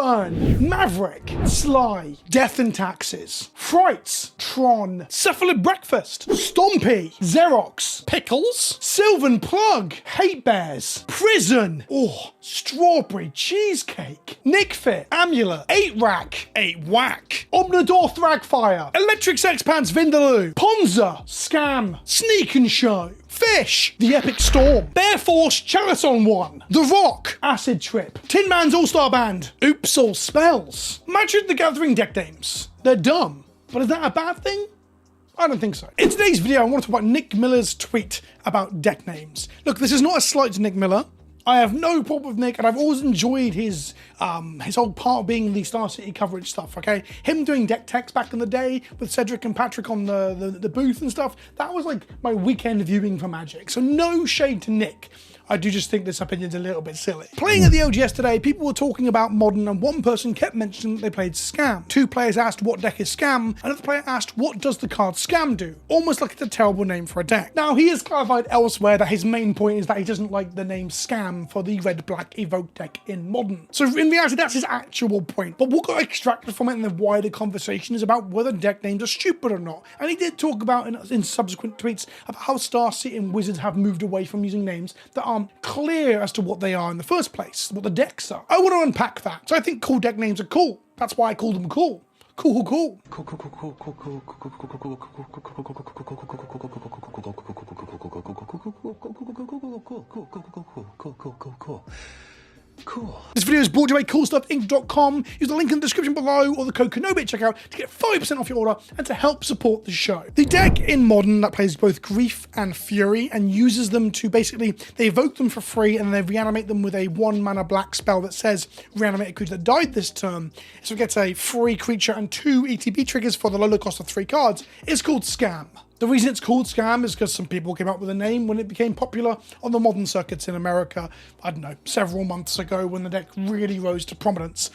Burn, Maverick, Sly, Death and Taxes, Frights, Tron, Cephalid Breakfast, Stompy, Xerox, Pickles, Sylvan Plug, Hate Bears, Prison, Strawberry Cheesecake, Nick Fit, Amulet, 8-Rack, 8-Whack, Omnidor Thragfire, Electric Sex Pants Vindaloo, Ponza, Scam, Sneak and Show, Fish, The Epic Storm, Bear Force Chalice on One, The Rock, Acid Trip, Tin Man's All-Star Band, Oops All Spells, Magic the Gathering deck names. They're dumb, but is that a bad thing? I don't think so. In today's video, I want to talk about Nick Miller's tweet about deck names. Look, this is not a slight to Nick Miller. I have no problem with Nick, and I've always enjoyed his whole part of being the Star City coverage stuff, okay? Him doing deck techs back in the day with Cedric and Patrick on the booth and stuff, that was like my weekend viewing for Magic. So no shade to Nick. I do just think this opinion's a little bit silly. Playing at the LGS today, people were talking about Modern, and one person kept mentioning that they played Scam. Two players asked what deck is Scam, another player asked what does the card Scam do? Almost like it's a terrible name for a deck. Now, he has clarified elsewhere that his main point is that he doesn't like the name Scam for the red-black Evoke deck in Modern. So in reality, that's his actual point. But what got extracted from it in the wider conversation is about whether deck names are stupid or not. And he did talk about in subsequent tweets about how Star City and Wizards have moved away from using names that aren't clear as to what they are in the first place, what the decks are. I want to unpack that. So I think cool deck names are cool. That's why I call them cool. Cool. Cool. This video is brought to you by CoolStuffInc.com. Use the link in the description below or the code Kenobi at checkout to get 5% off your order and to help support the show. The deck in Modern that plays both Grief and Fury and uses them to basically, they evoke them for free and then they reanimate them with a 1-mana black spell that says reanimate a creature that died this turn. So it gets a free creature and 2 ETB triggers for the low cost of 3 cards. It's called Scam. The reason it's called Scam is because some people came up with a name when it became popular on the Modern circuits in America, I don't know, several months ago when the deck really rose to prominence.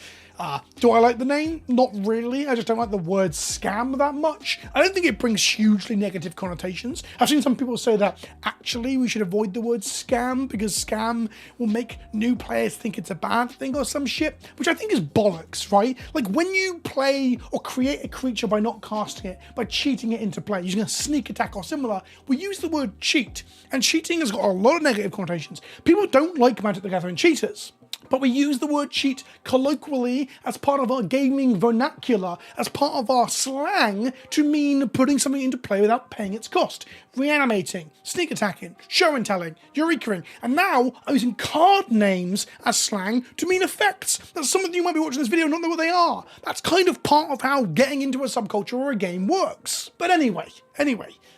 Do I like the name? Not really. I just don't like the word scam that much. I don't think it brings hugely negative connotations. I've seen some people say that actually we should avoid the word scam because scam will make new players think it's a bad thing or some shit, which I think is bollocks, right? Like when you play or create a creature by not casting it, by cheating it into play, using a sneak attack or similar, we use the word cheat, and cheating has got a lot of negative connotations. People don't like Magic the Gathering cheaters. But we use the word cheat colloquially as part of our gaming vernacular, as part of our slang to mean putting something into play without paying its cost. Reanimating, sneak attacking, show and telling, eurekaing, and now I'm using card names as slang to mean effects that some of you might be watching this video and not know what they are. That's kind of part of how getting into a subculture or a game works. But anyway,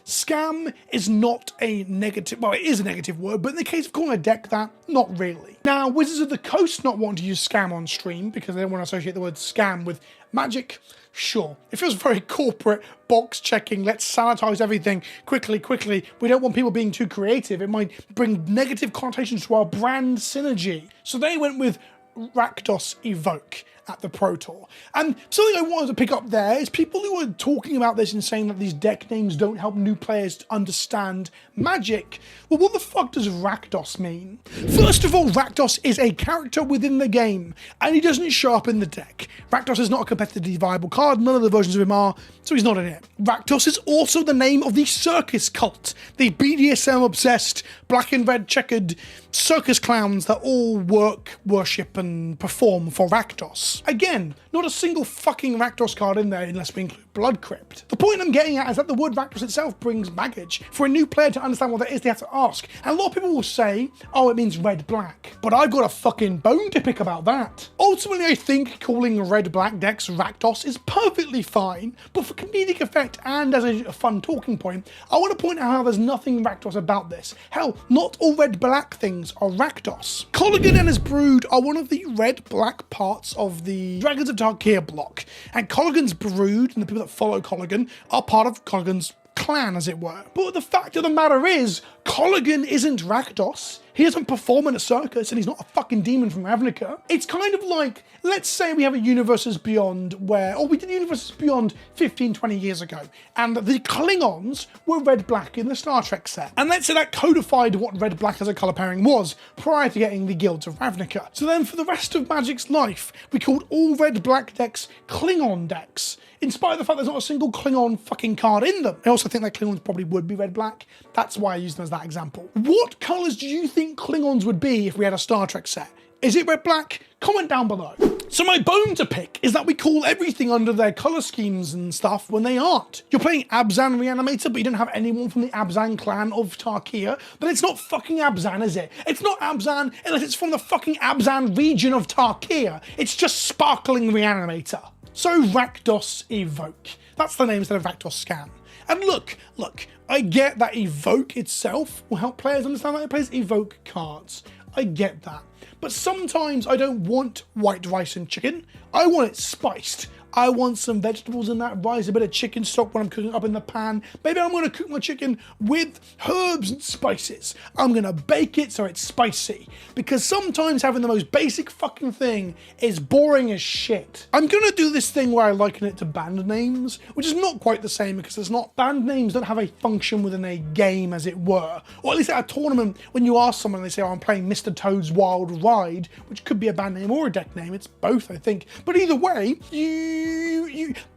scam is not a negative, well, it is a negative word, but in the case of calling a deck that, not really. Now, Wizards of the Coast not wanting to use scam on stream because they don't want to associate the word scam with Magic, sure. It feels very corporate, box checking, let's sanitize everything quickly. We don't want people being too creative. It might bring negative connotations to our brand synergy. So they went with Rakdos Evoke at the Pro Tour. And something I wanted to pick up there is people who are talking about this and saying that these deck names don't help new players to understand Magic. Well, what the fuck does Rakdos mean? First of all, Rakdos is a character within the game, and he doesn't show up in the deck. Rakdos is not a competitively viable card, none of the versions of him are, so he's not in it. Rakdos is also the name of the circus cult, the BDSM-obsessed, black and red checkered circus clowns that all worship and perform for Rakdos. Again, not a single fucking Rakdos card in there unless we include Blood Crypt. The point I'm getting at is that the word Rakdos itself brings baggage. For a new player to understand what that is, they have to ask. And a lot of people will say, oh, it means red-black. But I've got a fucking bone to pick about that. Ultimately, I think calling red-black decks Rakdos is perfectly fine, but for comedic effect and as a fun talking point, I want to point out how there's nothing Rakdos about this. Hell, not all red-black things are Rakdos. Colligan and his brood are one of the red-black parts of the Dragons of Tarkir block, and Colligan's brood and the people that follow Colligan are part of Colligan's clan, as it were. But the fact of the matter is, Colligan isn't Rakdos. He doesn't perform in a circus and he's not a fucking demon from Ravnica. It's kind of like, let's say we have a Universes Beyond we did Universes Beyond 15, 20 years ago, and the Klingons were red-black in the Star Trek set. And let's say that codified what red-black as a colour pairing was prior to getting the Guilds of Ravnica. So then for the rest of Magic's life, we called all red-black decks Klingon decks, in spite of the fact there's not a single Klingon fucking card in them. I also think that Klingons probably would be red-black. That's why I used them as that example. What colours do you think Klingons would be if we had a Star Trek set? Is it red-black? Comment down below. So my bone to pick is that we call everything under their colour schemes and stuff when they aren't. You're playing Abzan Reanimator, but you don't have anyone from the Abzan clan of Tarkia, then it's not fucking Abzan, is it? It's not Abzan unless it's from the fucking Abzan region of Tarkia. It's just Sparkling Reanimator. So Rakdos Evoke. That's the name instead of Rakdos Scan. And look, I get that Evoke itself will help players understand that it plays Evoke cards. I get that. But sometimes I don't want white rice and chicken. I want it spiced. I want some vegetables in that rice, a bit of chicken stock when I'm cooking up in the pan. Maybe I'm going to cook my chicken with herbs and spices. I'm going to bake it so it's spicy. Because sometimes having the most basic fucking thing is boring as shit. I'm going to do this thing where I liken it to band names, which is not quite the same because it's not. Band names don't have a function within a game, as it were. Or at least at a tournament, when you ask someone and they say, oh, I'm playing Mr. Toad's Wild Ride, which could be a band name or a deck name. It's both, I think. But either way,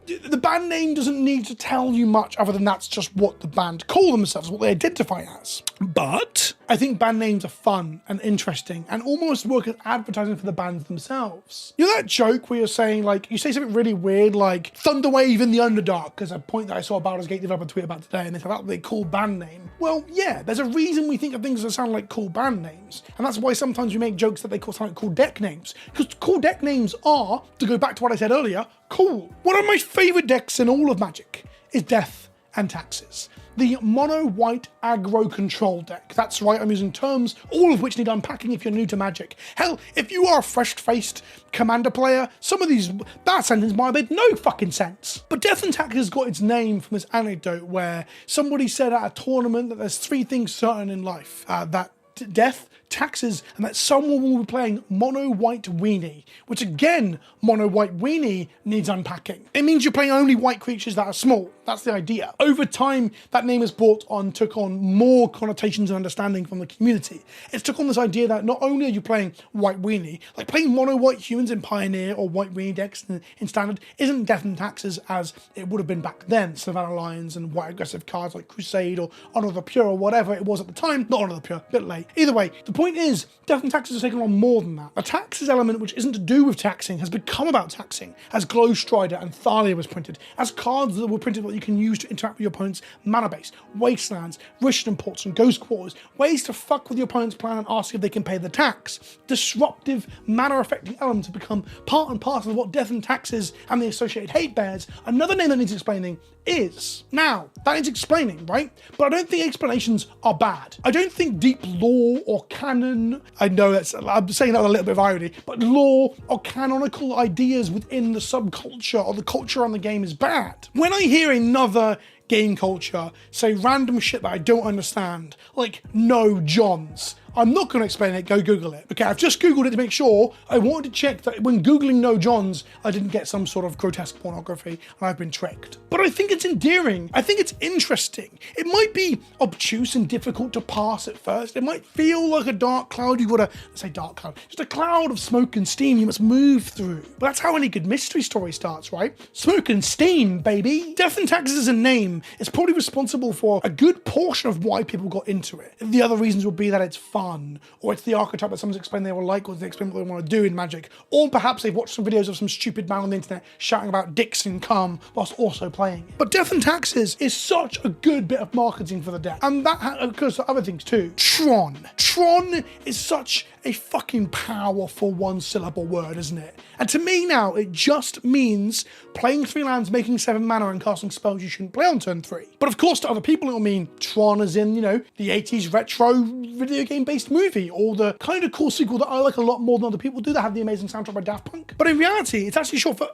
the band name doesn't need to tell you much other than that's just what the band call themselves, what they identify as. But I think band names are fun and interesting and almost work as advertising for the bands themselves. You know that joke where you're saying, like, you say something really weird like Thunderwave in the Underdark, because a point that I saw a Baldur's Gate developer tweet about today, and they said that was a cool band name. Well, yeah, there's a reason we think of things that sound like cool band names, and that's why sometimes we make jokes that they sound like cool deck names, because cool deck names are, to go back to what I said earlier, cool. One of my favourite decks in all of Magic is Death and Taxes. The mono-white aggro control deck. That's right, I'm using terms, all of which need unpacking if you're new to Magic. Hell, if you are a fresh-faced Commander player, some of these, that sentence might have made no fucking sense. But Death and Taxes got its name from this anecdote where somebody said at a tournament that there's three things certain in life. That death, taxes, and that someone will be playing mono-white weenie, which again, mono-white weenie needs unpacking. It means you're playing only white creatures that are small. That's the idea. Over time, that name has took on more connotations and understanding from the community. It's took on this idea that not only are you playing white weenie, like playing mono-white humans in Pioneer or white weenie decks in Standard isn't Death and Taxes as it would have been back then. Savannah Lions and white aggressive cards like Crusade or Honor of the Pure or whatever it was at the time. Not Honor of the Pure, a bit late. Either way, the point is, Death and Taxes has taken on more than that. The taxes element, which isn't to do with taxing, has become about taxing, as Glow Strider and Thalia was printed, as cards that were printed that you can use to interact with your opponent's mana base, Wastelands, Rishadan Ports and Ghost Quarters, ways to fuck with your opponent's plan and ask if they can pay the tax. Disruptive, mana-affecting elements have become part and parcel of what Death and Taxes and the associated hate bears. Another name that needs explaining is. Now, that is explaining, right? But I don't think explanations are bad. I don't think deep lore or canon, I know I'm saying that with a little bit of irony, but lore or canonical ideas within the subculture or the culture on the game is bad. When I hear another game culture say random shit that I don't understand, like no Johns, I'm not going to explain it, go Google it. Okay, I've just Googled it to make sure. I wanted to check that when Googling no Johns, I didn't get some sort of grotesque pornography and I've been tricked. But I think it's endearing. I think it's interesting. It might be obtuse and difficult to pass at first. It might feel like a dark cloud. You've got to, let's say dark cloud, just a cloud of smoke and steam you must move through. But that's how any good mystery story starts, right? Smoke and steam, baby. Death and Taxes as a name is probably responsible for a good portion of why people got into it. The other reasons would be that it's fun, or it's the archetype that someone's explained they will like, or they explain what they want to do in Magic, or perhaps they've watched some videos of some stupid man on the internet shouting about dicks and cum whilst also playing it. But Death and Taxes is such a good bit of marketing for the deck, and that occurs to other things too. Tron is such a fucking powerful one-syllable word, isn't it? And to me now, it just means playing 3 lands, making 7 mana, and casting spells you shouldn't play on turn 3. But of course, to other people, it'll mean Tron as in, you know, the 80s retro video game anime-based movie, or the kind of cool sequel that I like a lot more than other people do that have the amazing soundtrack by Daft Punk. But in reality, it's actually short for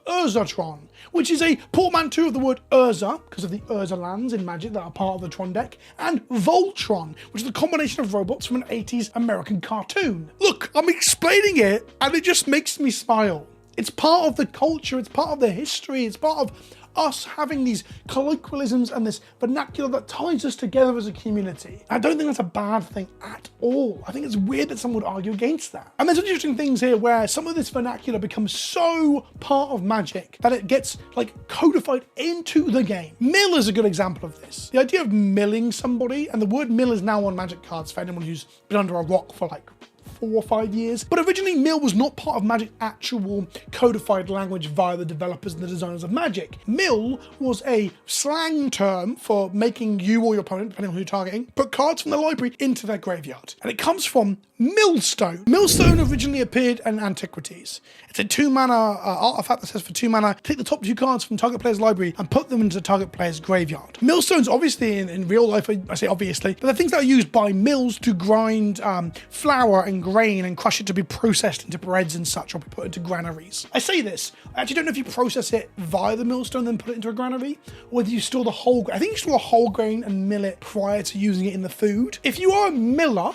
Tron, which is a portmanteau of the word Urza, because of the Urza lands in Magic that are part of the Tron deck, and Voltron, which is a combination of robots from an 80s American cartoon. Look, I'm explaining it, and it just makes me smile. It's part of the culture, it's part of the history, it's part of us having these colloquialisms and this vernacular that ties us together as a community. I don't think that's a bad thing at all. I think it's weird that someone would argue against that. And there's interesting things here where some of this vernacular becomes so part of Magic that it gets like codified into the game. Mill is a good example of this. The idea of milling somebody, and the word mill is now on Magic cards for anyone who's been under a rock for like 4 or 5 years. But originally, mill was not part of Magic's actual codified language via the developers and the designers of Magic. Mill was a slang term for making you or your opponent, depending on who you're targeting, put cards from the library into their graveyard. And it comes from millstone. Millstone originally appeared in Antiquities. It's a 2-mana artifact that says for 2 mana, take the top 2 cards from target player's library and put them into the target player's graveyard. Millstones, obviously, in real life, I say obviously, but they're things that are used by mills to grind flour and grain and crush it to be processed into breads and such, or be put into granaries. I say this, I actually don't know if you process it via the millstone then put it into a granary, or whether you store the whole, I think you store the whole grain and mill it prior to using it in the food. If you are a miller,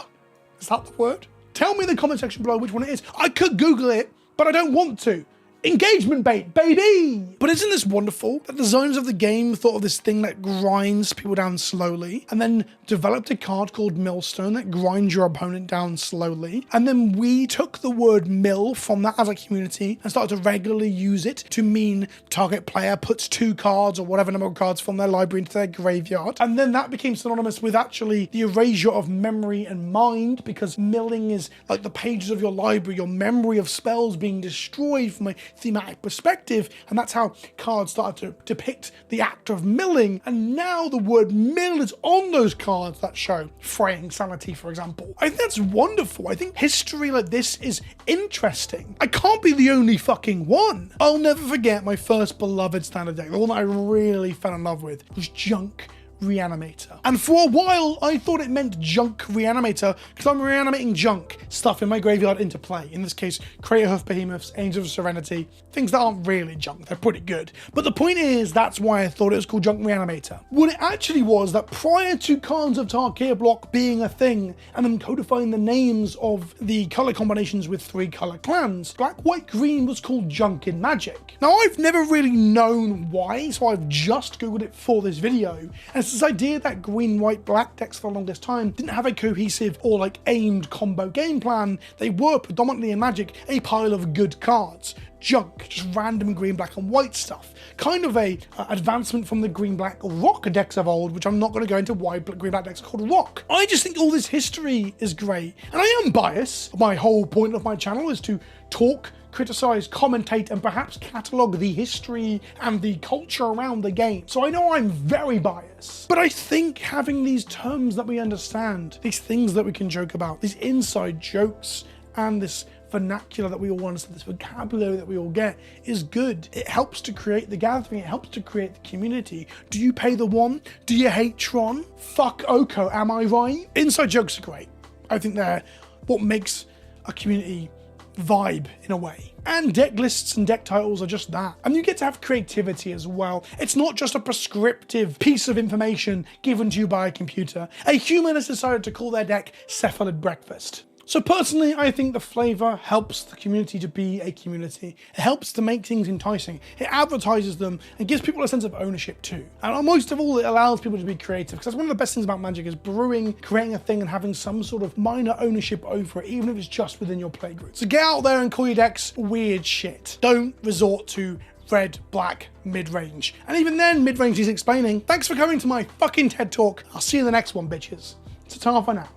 is that the word? Tell me in the comment section below which one it is. I could Google it, but I don't want to. Engagement bait, baby! But isn't this wonderful that the designers of the game thought of this thing that grinds people down slowly, and then developed a card called Millstone that grinds your opponent down slowly, and then we took the word mill from that as a community and started to regularly use it to mean target player puts 2 cards or whatever number of cards from their library into their graveyard, and then that became synonymous with actually the erasure of memory and mind, because milling is like the pages of your library, your memory of spells being destroyed from a thematic perspective, and that's how cards started to depict the act of milling, and now the word mill is on those cards that show fraying sanity, for example. I think that's wonderful. I think history like this is interesting. I can't be the only fucking one. I'll never forget my first beloved standard deck, the one that I really fell in love with was Junk Reanimator. And for a while, I thought it meant Junk Reanimator because I'm reanimating junk stuff in my graveyard into play. In this case, Crater Hoof Behemoths, Angels of Serenity, things that aren't really junk, they're pretty good. But the point is, that's why I thought it was called Junk Reanimator. What it actually was that prior to Khans of Tarkir block being a thing, and then codifying the names of the color combinations with 3 color clans, black, white, green was called junk in Magic. Now, I've never really known why, so I've just Googled it for this video, and it's this idea that green, white, black decks for the longest time didn't have a cohesive or like aimed combo game plan. They were predominantly in Magic a pile of good cards. Junk, just random green, black, and white stuff. Kind of a advancement from the green, black rock decks of old, which I'm not going to go into why green, black decks are called rock. I just think all this history is great. And I am biased. My whole point of my channel is to talk, criticize, commentate, and perhaps catalog the history and the culture around the game. So I know I'm very biased, but I think having these terms that we understand, these things that we can joke about, these inside jokes, and this vernacular that we all understand, this vocabulary that we all get, is good. It helps to create the gathering, it helps to create the community. Do you pay the 1? Do you hate Tron? Fuck Oko, am I right? Inside jokes are great. I think they're what makes a community vibe in a way. And deck lists and deck titles are just that. And you get to have creativity as well. It's not just a prescriptive piece of information given to you by a computer. A human has decided to call their deck Cephalid Breakfast. So personally, I think the flavor helps the community to be a community. It helps to make things enticing. It advertises them and gives people a sense of ownership too. And most of all, it allows people to be creative, because that's one of the best things about Magic is brewing, creating a thing and having some sort of minor ownership over it, even if it's just within your playgroup. So get out there and call your decks weird shit. Don't resort to red, black, mid-range. And even then, mid-range is explaining. Thanks for coming to my fucking TED Talk. I'll see you in the next one, bitches. It's a ta for now.